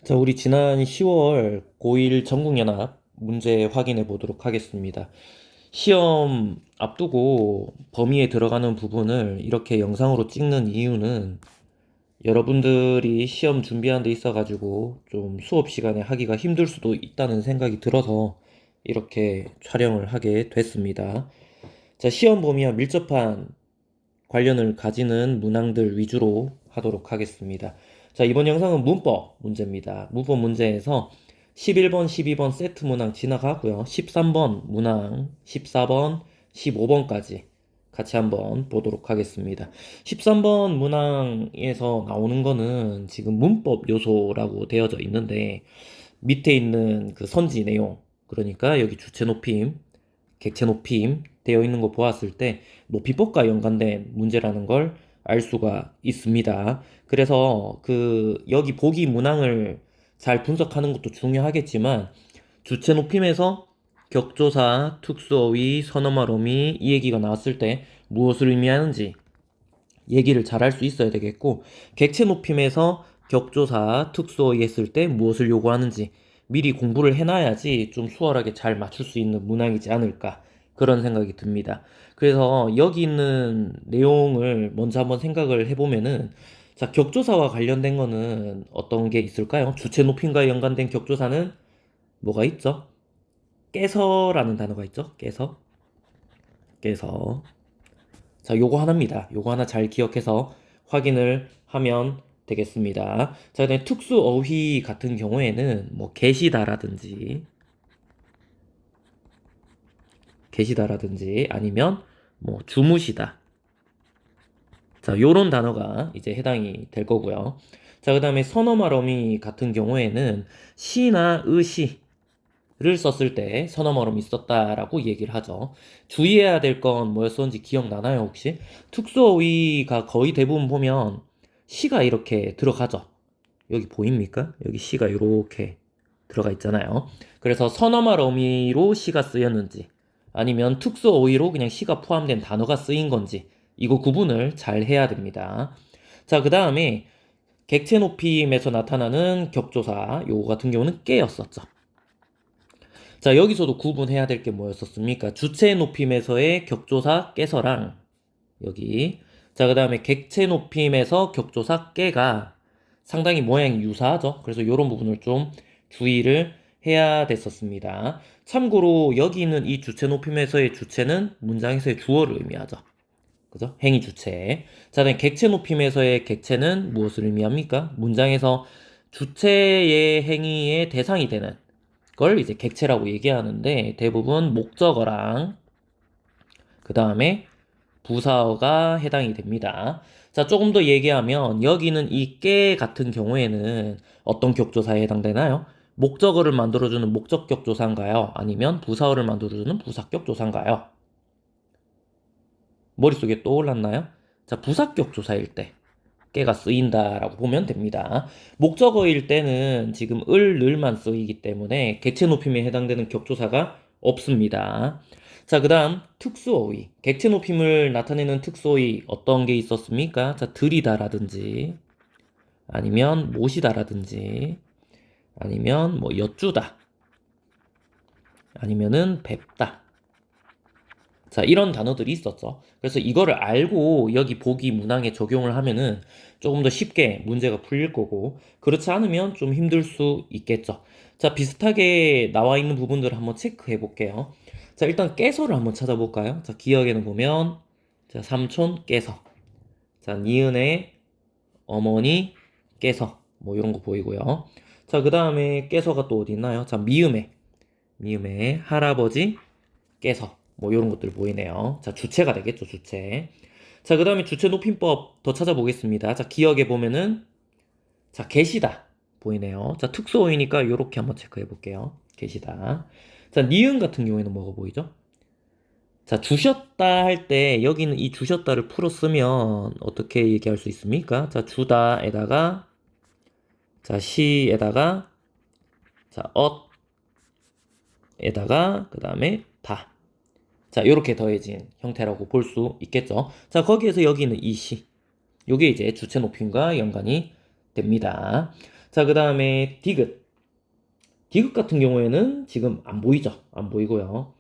자, 우리 지난 10월 고1 전국연합 문제 확인해 보도록 하겠습니다. 시험 앞두고 범위에 들어가는 부분을 이렇게 영상으로 찍는 이유는 여러분들이 시험 준비하는 데 있어가지고 좀 수업 시간에 하기가 힘들 수도 있다는 생각이 들어서 이렇게 촬영을 하게 됐습니다. 자, 시험 범위와 밀접한 관련을 가지는 문항들 위주로 하도록 하겠습니다. 자, 이번 영상은 문법 문제입니다. 문법 문제에서 11번, 12번 세트 문항 지나가고요. 13번 문항, 14번, 15번까지 같이 한번 보도록 하겠습니다. 13번 문항에서 나오는 거는 지금 문법 요소라고 되어져 있는데 밑에 있는 그 선지 내용, 그러니까 여기 주체 높임, 객체 높임 되어 있는 거 보았을 때 높이법과 연관된 문제라는 걸 알 수가 있습니다. 그래서 그 여기 보기 문항을 잘 분석하는 것도 중요하겠지만 주체 높임에서 격조사, 특수어휘, 선어말어미 이 얘기가 나왔을 때 무엇을 의미하는지 얘기를 잘 할 수 있어야 되겠고, 객체 높임에서 격조사, 특수어휘 했을 때 무엇을 요구하는지 미리 공부를 해놔야지 좀 수월하게 잘 맞출 수 있는 문항이지 않을까, 그런 생각이 듭니다. 그래서 여기 있는 내용을 먼저 한번 생각을 해보면은, 자, 격조사와 관련된 거는 어떤 게 있을까요? 주체 높임과 연관된 격조사는 뭐가 있죠? 깨서라는 단어가 있죠? 깨서. 깨서. 자, 요거 하나입니다. 요거 하나 잘 기억해서 확인을 하면 되겠습니다. 자, 그다음에 특수 어휘 같은 경우에는 뭐 계시다라든지 아니면 뭐 주무시다. 자, 요런 단어가 이제 해당이 될 거고요. 자, 그다음에 선어말 어미 같은 경우에는 시나 를 썼을 때 선어말 어미 썼다라고 얘기를 하죠. 주의해야 될 건 뭐였었는지 기억나나요, 혹시? 특수어휘가 거의 대부분 보면 시가 이렇게 들어가죠. 여기 보입니까? 여기 시가 이렇게 들어가 있잖아요. 그래서 선어말 어미로 시가 쓰였는지 아니면 특수어휘로 그냥 시가 포함된 단어가 쓰인 건지 이거 구분을 잘 해야 됩니다. 자, 그 다음에 객체 높임에서 나타나는 격조사 요거 같은 경우는 깨였었죠. 자, 여기서도 구분해야 될 게 뭐였었습니까? 주체 높임에서의 격조사 깨서랑 여기, 자, 그 다음에 객체 높임에서 격조사 깨가 상당히 모양이 유사하죠. 그래서 이런 부분을 좀 주의를 해야 됐었습니다. 참고로 여기 있는 이 주체 높임에서의 주체는 문장에서의 주어를 의미하죠. 그죠? 행위 주체. 자, 그다음 객체 높임에서의 객체는 무엇을 의미합니까? 문장에서 주체의 행위의 대상이 되는 걸 이제 객체라고 얘기하는데 대부분 목적어랑 그 다음에 부사어가 해당이 됩니다. 자, 조금 더 얘기하면 여기는 이 깨 같은 경우에는 어떤 격조사에 해당되나요? 목적어를 만들어주는 목적격 조사인가요? 아니면 부사어를 만들어주는 부사격 조사인가요? 머릿속에 떠올랐나요? 자, 부사격 조사일 때 깨가 쓰인다라고 보면 됩니다. 목적어일 때는 지금 늘만 쓰이기 때문에 객체 높임에 해당되는 격조사가 없습니다. 자, 그 다음 특수어휘. 객체 높임을 나타내는 특수어휘 어떤 게 있었습니까? 자, 들이다라든지 아니면 모시다라든지 아니면 뭐 여쭈다 아니면은 뵙다. 자, 이런 단어들이 있었죠. 그래서 이거를 알고 여기 보기 문항에 적용을 하면은 조금 더 쉽게 문제가 풀릴 거고, 그렇지 않으면 좀 힘들 수 있겠죠. 자, 비슷하게 나와 있는 부분들을 한번 체크해 볼게요. 자, 일단 깨서를 한번 찾아볼까요? 자, 기억에는 보면, 자, 삼촌 깨서. 자, 니은의 어머니 깨서. 뭐 이런 거 보이고요. 자, 그 다음에 깨서가 또 어디 있나요? 자, 미음의 할아버지 깨서. 뭐 이런 것들 보이네요. 자, 주체가 되겠죠, 주체. 자, 그 다음에 주체 높임법 더 찾아보겠습니다. 자, 기억에 보면은, 자, 계시다. 보이네요. 자, 특수어이니까 이렇게 한번 체크해 볼게요. 계시다. 자, 니은 같은 경우에는 뭐가 보이죠? 자, 주셨다 할 때, 여기는 이 주셨다를 풀어 쓰면 어떻게 얘기할 수 있습니까? 자, 주다에다가, 자, 시에다가, 자, 엇에다가, 그 다음에 다. 자, 이렇게 더해진 형태라고 볼 수 있겠죠. 자, 거기에서 여기는 이 시. 요게 이제 주체 높임과 연관이 됩니다. 자, 그 다음에 디귿. 디귿 같은 경우에는 지금 안 보이죠? 안 보이고요.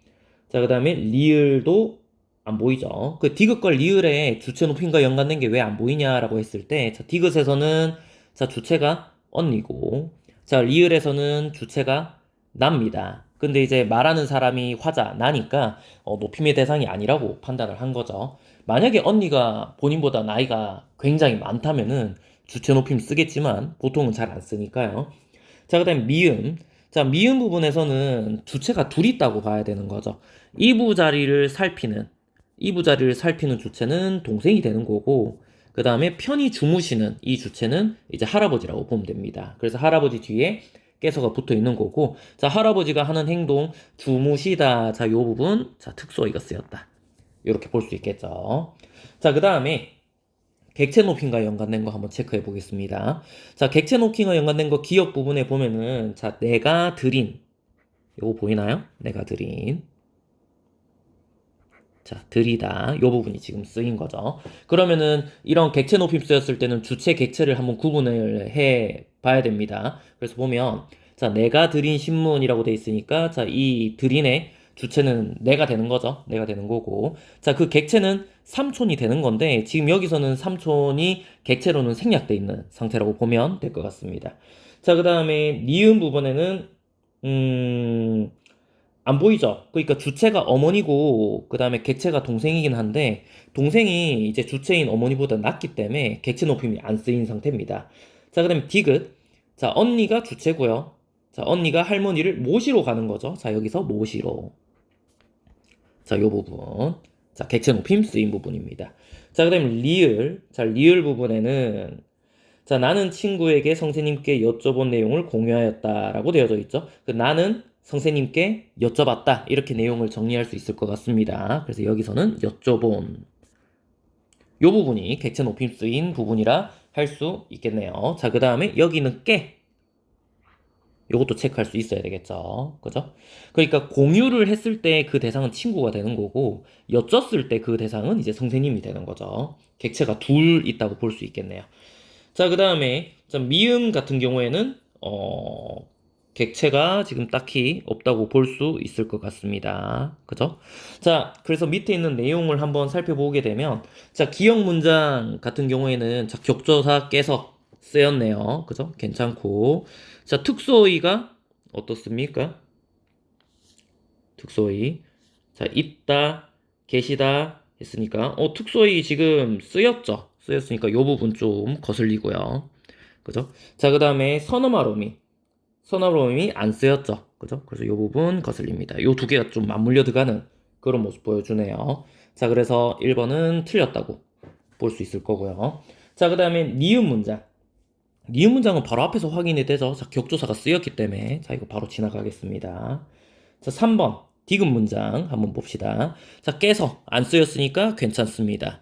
자, 그 다음에 리을도 안 보이죠? 그 디귿과 리을의 주체 높임과 연관된 게 왜 안 보이냐라고 했을 때, 자, 디귿에서는 자, 주체가 언니고, 자, 리을에서는 주체가 납니다. 근데 이제 말하는 사람이 화자, 나니까 높임의 대상이 아니라고 판단을 한 거죠. 만약에 언니가 본인보다 나이가 굉장히 많다면은 주체 높임 쓰겠지만 보통은 잘 안 쓰니까요. 자, 그 다음에 미음. 자, 미음 부분에서는 주체가 둘 있다고 봐야 되는 거죠. 이부 자리를 살피는 주체는 동생이 되는 거고, 그 다음에 편히 주무시는 이 주체는 이제 할아버지라고 보면 됩니다. 그래서 할아버지 뒤에 깨서가 붙어 있는 거고, 자, 할아버지가 하는 행동, 주무시다. 자, 요 부분, 자, 특수어이가 쓰였다. 이렇게 볼 수 있겠죠. 자, 그 다음에 객체 높임과 연관된 거 한번 체크해 보겠습니다. 자, 객체 높임과 연관된 거 기억 부분에 보면은, 자, 내가 드린. 요거 보이나요? 내가 드린. 자, 들이다. 요 부분이 지금 쓰인 거죠. 그러면은 이런 객체 높임 쓰였을 때는 주체 객체를 한번 구분을 해 봐야 됩니다. 그래서 보면 자, 내가 드린 신문이라고 돼 있으니까 자, 이 드린의 주체는 내가 되는 거죠. 내가 되는 거고. 자, 그 객체는 삼촌이 되는 건데 지금 여기서는 삼촌이 객체로는 생략돼 있는 상태라고 보면 될 것 같습니다. 자, 그다음에 니은 부분에는 안 보이죠? 그러니까 주체가 어머니고 그다음에 객체가 동생이긴 한데 동생이 이제 주체인 어머니보다 낫기 때문에 객체 높임이 안 쓰인 상태입니다. 자, 그다음에 디귿. 자, 언니가 주체고요. 자, 언니가 할머니를 모시러 가는 거죠. 자, 여기서 모시러. 자, 요 부분. 자, 객체 높임 쓰인 부분입니다. 자, 그다음에 리을. 자, 리을 부분에는 자, 나는 친구에게 선생님께 여쭤본 내용을 공유하였다라고 되어져 있죠. 그 나는 선생님께 여쭤봤다. 이렇게 내용을 정리할 수 있을 것 같습니다. 그래서 여기서는 여쭤본. 요 부분이 객체 높임 쓰인 부분이라 할 수 있겠네요. 자, 그 다음에 여기는 깨. 요것도 체크할 수 있어야 되겠죠. 그죠? 그러니까 공유를 했을 때 그 대상은 친구가 되는 거고, 여쭸을 때 그 대상은 이제 선생님이 되는 거죠. 객체가 둘 있다고 볼 수 있겠네요. 자, 그 다음에 미음 같은 경우에는 객체가 지금 딱히 없다고 볼 수 있을 것 같습니다. 그죠? 자, 그래서 밑에 있는 내용을 한번 살펴보게 되면 자, 기역 문장 같은 경우에는 자, 격조사 깨서 쓰였네요. 그죠? 괜찮고. 자, 특수어휘가 어떻습니까? 특수어휘. 자, 있다, 계시다 했으니까 특수어휘 지금 쓰였죠? 쓰였으니까 이 부분 좀 거슬리고요. 그죠? 자, 그 다음에 선어로움이 안 쓰였죠. 그죠? 그래서 이 부분 거슬립니다. 이 두 개가 좀 맞물려 들어가는 그런 모습 보여주네요. 자, 그래서 1번은 틀렸다고 볼 수 있을 거고요. 자, 그 다음에 니은 문장. 니은 문장은 바로 앞에서 확인이 되죠. 자, 격조사가 쓰였기 때문에. 자, 이거 바로 지나가겠습니다. 자, 3번. 디귿 문장 한번 봅시다. 자, 깨서 안 쓰였으니까 괜찮습니다.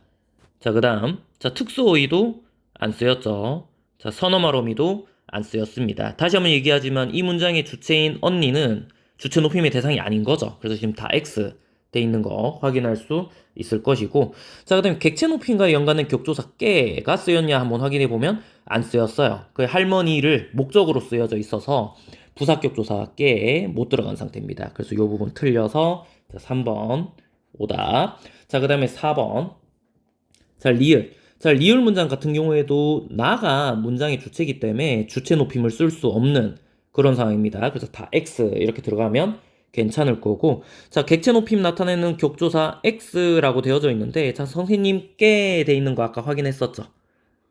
자, 그 다음. 자, 특수어휘도 안 쓰였죠. 자, 선어말어미도 안 쓰였습니다. 다시 한번 얘기하지만 이 문장의 주체인 언니는 주체 높임의 대상이 아닌 거죠. 그래서 지금 다 X 돼 있는 거 확인할 수 있을 것이고. 자, 그 다음에 객체 높임과 연관된 격조사 깨가 쓰였냐 한번 확인해 보면 안 쓰였어요. 그 할머니를 목적으로 쓰여져 있어서 부사격조사 깨에 못 들어간 상태입니다. 그래서 이 부분 틀려서 자, 3번 오답. 자, 그 다음에 4번. 자, 리을. 자, 리을 문장 같은 경우에도 나가 문장의 주체이기 때문에 주체 높임을 쓸 수 없는 그런 상황입니다. 그래서 다 X 이렇게 들어가면 괜찮을 거고. 자, 객체 높임 나타내는 격조사 X라고 되어져 있는데, 자, 선생님께 돼 있는 거 아까 확인했었죠.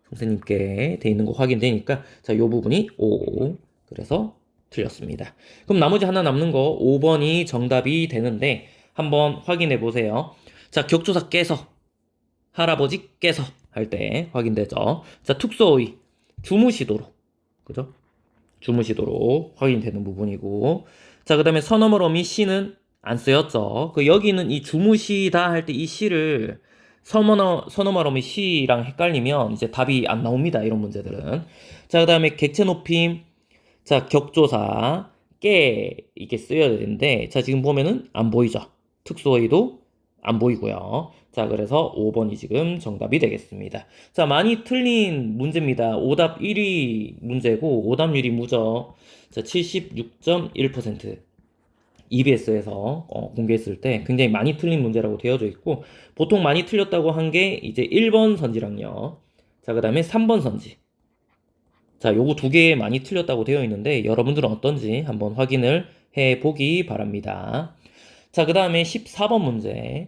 선생님께 돼 있는 거 확인되니까, 자, 요 부분이 O. 그래서 틀렸습니다. 그럼 나머지 하나 남는 거 5번이 정답이 되는데, 한번 확인해 보세요. 자, 격조사 깨서. 할아버지께서 할 때 확인되죠. 자, 특수어휘 주무시도록. 그죠? 주무시도록 확인되는 부분이고. 자, 그 다음에 선어머러미 시는 안 쓰였죠. 그 여기는 이 주무시다 할 때 이 시를 선어머러미 시랑 헷갈리면 이제 답이 안 나옵니다. 이런 문제들은. 자, 그 다음에 객체 높임. 자, 격조사 깨 이게 쓰여야 되는데 자, 지금 보면은 안 보이죠. 특수어휘도 안 보이고요. 자, 그래서 5번이 지금 정답이 되겠습니다. 자, 많이 틀린 문제입니다. 오답 1위 문제고 오답률이 무려 자, 76.1%. EBS에서 공개했을 때 굉장히 많이 틀린 문제라고 되어져 있고 보통 많이 틀렸다고 한 게 이제 1번 선지랑요. 자, 그 다음에 3번 선지. 자, 요거 두 개 많이 틀렸다고 되어 있는데 여러분들은 어떤지 한번 확인을 해 보기 바랍니다. 자, 그 다음에 14번 문제.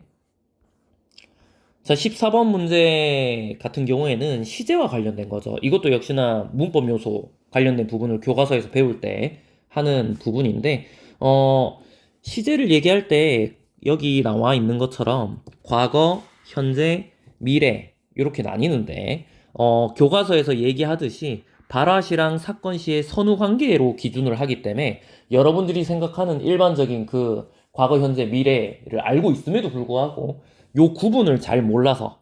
자, 14번 문제 같은 경우에는 시제와 관련된 거죠. 이것도 역시나 문법 요소 관련된 부분을 교과서에서 배울 때 하는 부분인데, 시제를 얘기할 때 여기 나와 있는 것처럼 과거, 현재, 미래 이렇게 나뉘는데, 교과서에서 얘기하듯이 발화시랑 사건시의 선후 관계로 기준을 하기 때문에 여러분들이 생각하는 일반적인 그 과거, 현재, 미래를 알고 있음에도 불구하고 요 구분을 잘 몰라서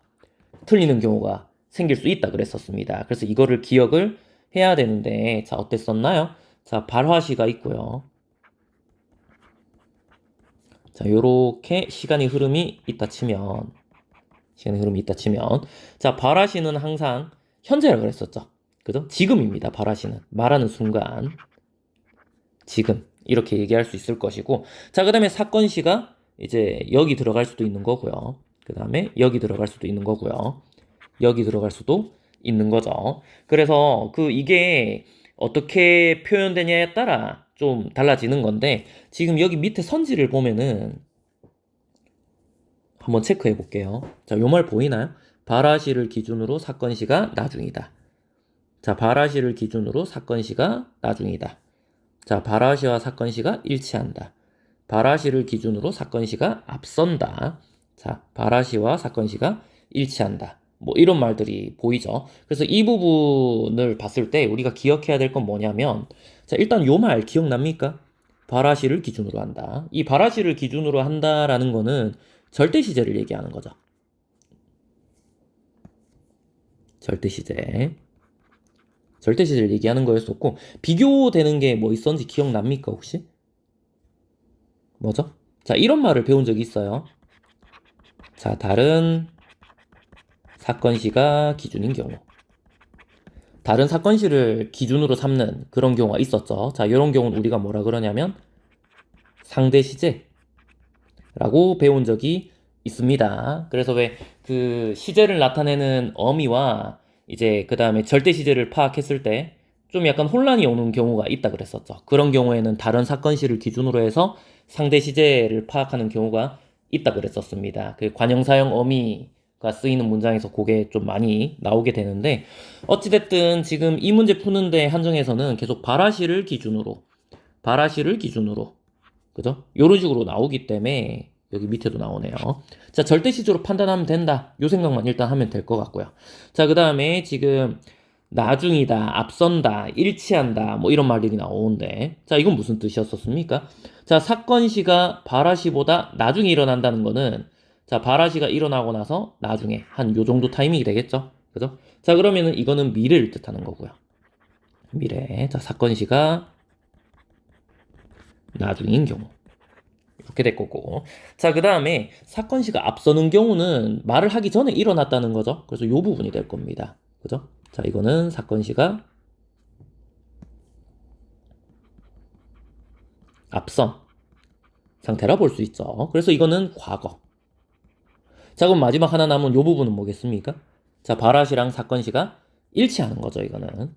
틀리는 경우가 생길 수 있다 그랬었습니다. 그래서 이거를 기억을 해야 되는데, 자, 어땠었나요? 자, 발화시가 있고요. 자, 요렇게 시간의 흐름이 있다 치면, 자, 발화시는 항상 현재라 그랬었죠. 그죠? 지금입니다. 발화시는. 말하는 순간, 지금. 이렇게 얘기할 수 있을 것이고, 자, 그 다음에 사건시가 이제 여기 들어갈 수도 있는 거고요. 그 다음에 여기 들어갈 수도 있는 거고요. 여기 들어갈 수도 있는 거죠. 그래서 이게 어떻게 표현되냐에 따라 좀 달라지는 건데 지금 여기 밑에 선지를 보면은 한번 체크해 볼게요. 자, 요 말 보이나요? 발화시를 기준으로 사건시가 나중이다. 자, 발화시를 기준으로 사건시가 나중이다. 자, 발화시와 사건시가 일치한다. 발화시를 기준으로 사건시가 앞선다. 자, 발화시와 사건시가 일치한다. 뭐 이런 말들이 보이죠. 그래서 이 부분을 봤을 때 우리가 기억해야 될 건 뭐냐면, 자, 일단 요 말 기억납니까? 발화시를 기준으로 한다. 이 발화시를 기준으로 한다라는 거는 절대 시제를 얘기하는 거죠. 절대 시제. 절대 시제를 얘기하는 거였었고, 비교되는 게 뭐 있었는지 기억납니까, 혹시? 뭐죠? 자, 이런 말을 배운 적이 있어요. 자, 다른 사건시가 기준인 경우. 다른 사건시를 기준으로 삼는 그런 경우가 있었죠. 자, 이런 경우는 우리가 뭐라 그러냐면 상대시제라고 배운 적이 있습니다. 그래서 왜 그 시제를 나타내는 어미와 이제 그 다음에 절대 시제를 파악했을 때 좀 약간 혼란이 오는 경우가 있다 그랬었죠. 그런 경우에는 다른 사건시를 기준으로 해서 상대 시제를 파악하는 경우가 있다 그랬었습니다. 그 관형사형 어미가 쓰이는 문장에서 그게 좀 많이 나오게 되는데 어찌됐든 지금 이 문제 푸는데 한정에서는 계속 발화시를 기준으로 그죠? 요런 식으로 나오기 때문에 여기 밑에도 나오네요. 자, 절대시제로 판단하면 된다. 요 생각만 일단 하면 될 것 같고요. 자, 그 다음에 지금 나중이다, 앞선다, 일치한다, 뭐 이런 말들이 나오는데, 자, 이건 무슨 뜻이었었습니까? 자, 사건시가 발화시보다 나중에 일어난다는 거는, 자, 발화시가 일어나고 나서 나중에 한 요 정도 타이밍이 되겠죠? 그죠? 자, 그러면은 이거는 미래를 뜻하는 거고요. 미래. 자, 사건시가 나중인 경우. 이렇게 될 거고. 자, 그 다음에 사건시가 앞서는 경우는 말을 하기 전에 일어났다는 거죠. 그래서 요 부분이 될 겁니다. 그죠? 자, 이거는 사건시가 앞선 상태라 볼 수 있죠. 그래서 이거는 과거. 자, 그럼 마지막 하나 남은 요 부분은 뭐겠습니까? 자, 발화시랑 사건시가 일치하는 거죠, 이거는.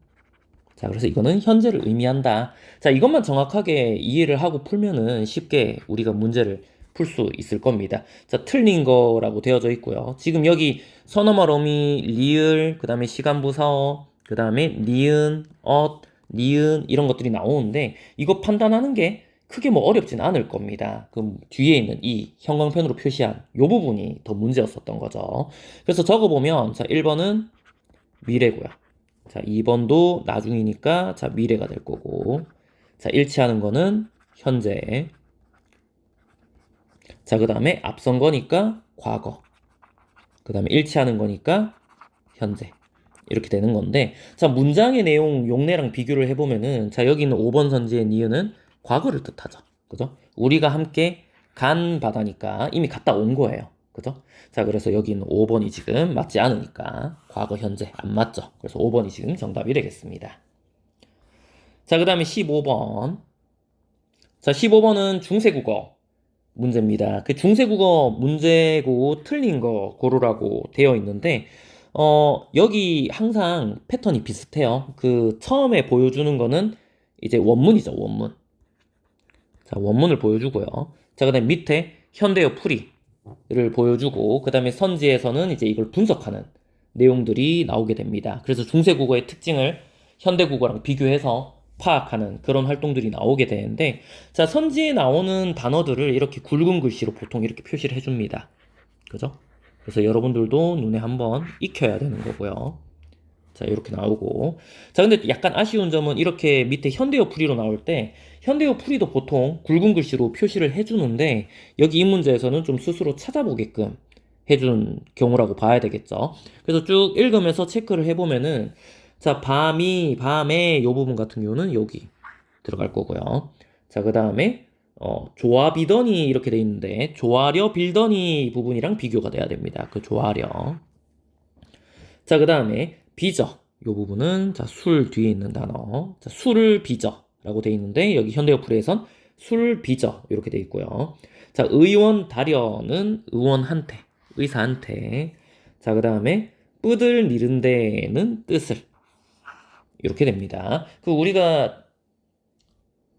자, 그래서 이거는 현재를 의미한다. 자, 이것만 정확하게 이해를 하고 풀면은 쉽게 우리가 문제를 풀 수 있을 겁니다. 자, 틀린 거라고 되어져 있고요. 지금 여기 서너말 어미, 리을, 그 다음에 시간부사어, 그 다음에 니은, 니은 이런 것들이 나오는데 이거 판단하는 게 크게 뭐 어렵진 않을 겁니다. 그럼 뒤에 있는 이 형광펜으로 표시한 요 부분이 더 문제였었던 거죠. 그래서 적어보면 자, 1번은 미래고요. 자, 2번도 나중이니까 자, 미래가 될 거고. 자, 일치하는 거는 현재. 자, 그 다음에 앞선 거니까 과거. 그 다음에 일치하는 거니까 현재. 이렇게 되는 건데, 자, 문장의 내용 용례랑 비교를 해보면은, 자, 여기 있는 5번 선지의 니은은 과거를 뜻하죠. 그죠? 우리가 함께 간 바다니까 이미 갔다 온 거예요. 그죠? 자, 그래서 여기는 5번이 지금 맞지 않으니까 과거, 현재 안 맞죠? 그래서 5번이 지금 정답이 되겠습니다. 자, 그 다음에 15번. 자, 15번은 중세국어 문제입니다. 그 중세국어 문제고 틀린 거 고르라고 되어 있는데, 여기 항상 패턴이 비슷해요. 그 처음에 보여주는 거는 이제 원문이죠, 원문. 자, 원문을 보여주고요. 자, 그 다음에 밑에 현대어 풀이를 보여주고, 그 다음에 선지에서는 이제 이걸 분석하는 내용들이 나오게 됩니다. 그래서 중세국어의 특징을 현대국어랑 비교해서 파악하는 그런 활동들이 나오게 되는데, 자, 선지에 나오는 단어들을 이렇게 굵은 글씨로 보통 이렇게 표시를 해줍니다. 그죠? 그래서 여러분들도 눈에 한번 익혀야 되는 거고요. 자, 이렇게 나오고. 자, 근데 약간 아쉬운 점은 이렇게 밑에 현대어 풀이로 나올 때, 현대어 풀이도 보통 굵은 글씨로 표시를 해주는데, 여기 이 문제에서는 좀 스스로 찾아보게끔 해준 경우라고 봐야 되겠죠. 그래서 쭉 읽으면서 체크를 해보면은, 자, 밤에 요 부분 같은 경우는 여기 들어갈 거고요. 자, 그 다음에, 좋아비더니 이렇게 돼 있는데, 좋아려 빌더니 부분이랑 비교가 돼야 됩니다. 그 좋아려. 자, 그 다음에 빚어. 요 부분은 자, 술 뒤에 있는 단어. 자, 술을 빚어 라고 돼 있는데 여기 현대어풀이에선 술 빚어 이렇게 돼 있고요. 자, 의원 다려는 의원한테, 의사한테. 자, 그 다음에 뿌들 니른데는 뜻을 이렇게 됩니다. 그 우리가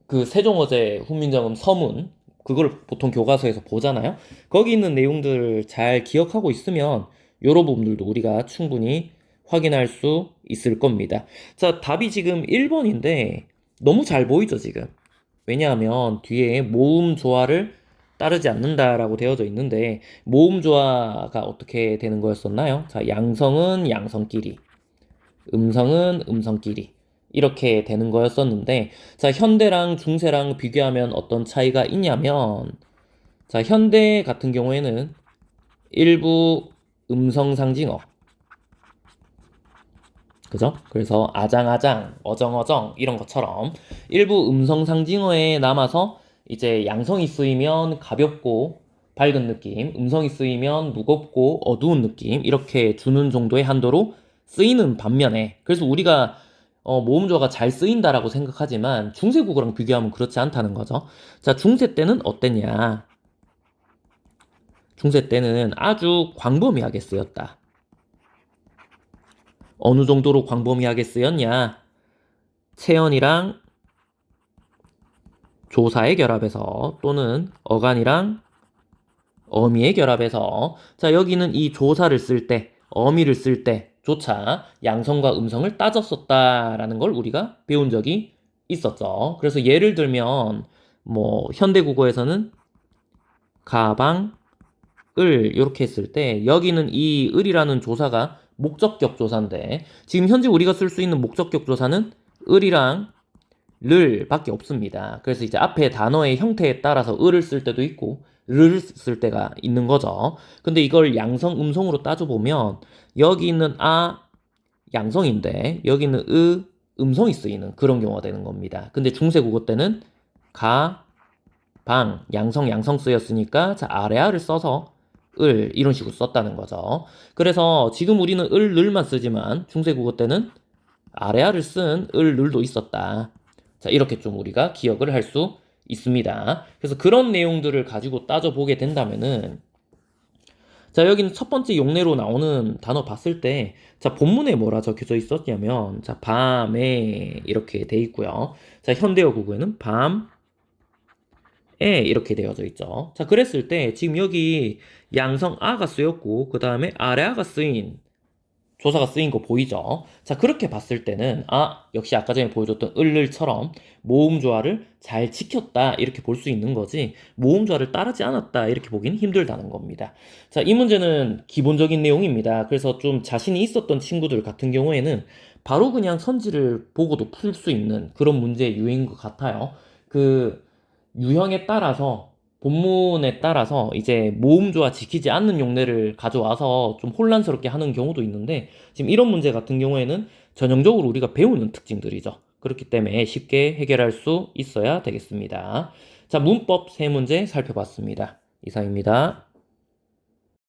그 세종어제 훈민정음 서문 그걸 보통 교과서에서 보잖아요. 거기 있는 내용들을 잘 기억하고 있으면 요런 부분들도 우리가 충분히 확인할 수 있을 겁니다. 자, 답이 지금 1번인데 너무 잘 보이죠, 지금. 왜냐하면 뒤에 모음 조화를 따르지 않는다라고 되어져 있는데 모음 조화가 어떻게 되는 거였었나요? 자, 양성은 양성끼리, 음성은 음성끼리 이렇게 되는 거였었는데 자, 현대랑 중세랑 비교하면 어떤 차이가 있냐면 자, 현대 같은 경우에는 일부 음성상징어 그죠? 그래서 아장아장, 어정어정 이런 것처럼 일부 음성상징어에 남아서 이제 양성이 쓰이면 가볍고 밝은 느낌, 음성이 쓰이면 무겁고 어두운 느낌 이렇게 주는 정도의 한도로 쓰이는 반면에 그래서 우리가 모음조가 잘 쓰인다라고 생각하지만 중세국어랑 비교하면 그렇지 않다는 거죠. 자, 중세 때는 어땠냐? 중세 때는 아주 광범위하게 쓰였다. 어느 정도로 광범위하게 쓰였냐? 체언이랑 조사의 결합에서 또는 어간이랑 어미의 결합에서 자, 여기는 이 조사를 쓸 때, 어미를 쓸 때조차 양성과 음성을 따졌었다라는 걸 우리가 배운 적이 있었죠. 그래서 예를 들면 뭐 현대국어에서는 가방, 을 이렇게 했을 때 여기는 이 을이라는 조사가 목적격 조사인데 지금 현재 우리가 쓸 수 있는 목적격 조사는 을이랑 를 밖에 없습니다. 그래서 이제 앞에 단어의 형태에 따라서 을을 쓸 때도 있고 를 쓸 때가 있는 거죠. 근데 이걸 양성 음성으로 따져보면 여기 있는 아 양성인데 여기 있는 음성이 쓰이는 그런 경우가 되는 겁니다. 근데 중세국어 때는 가, 방, 양성 쓰였으니까 자, 아래아를 써서 을 이런 식으로 썼다는 거죠. 그래서 지금 우리는 을, 늘만 쓰지만 중세국어 때는 아래아를 쓴 을, 늘도 있었다. 자, 이렇게 좀 우리가 기억을 할 수 있습니다. 그래서 그런 내용들을 가지고 따져보게 된다면은 자, 여기는 첫 번째 용례로 나오는 단어 봤을 때 자, 본문에 뭐라 적혀져 있었냐면 자, 밤에 이렇게 돼 있고요. 자, 현대어 국어에는 밤 이렇게 되어져 있죠. 자, 그랬을 때 지금 여기 양성 아가 쓰였고 그 다음에 아래아가 쓰인 조사가 쓰인 거 보이죠? 자, 그렇게 봤을 때는 역시 아까 전에 보여줬던 을을처럼 모음 조화를 잘 지켰다 이렇게 볼 수 있는 거지 모음 조화를 따르지 않았다 이렇게 보기는 힘들다는 겁니다. 자, 이 문제는 기본적인 내용입니다. 그래서 좀 자신이 있었던 친구들 같은 경우에는 바로 그냥 선지를 보고도 풀 수 있는 그런 문제 유형인 것 같아요. 그 유형에 따라서 본문에 따라서 이제 모음조화 지키지 않는 용례를 가져와서 좀 혼란스럽게 하는 경우도 있는데 지금 이런 문제 같은 경우에는 전형적으로 우리가 배우는 특징들이죠. 그렇기 때문에 쉽게 해결할 수 있어야 되겠습니다. 자, 문법 세 문제 살펴봤습니다. 이상입니다.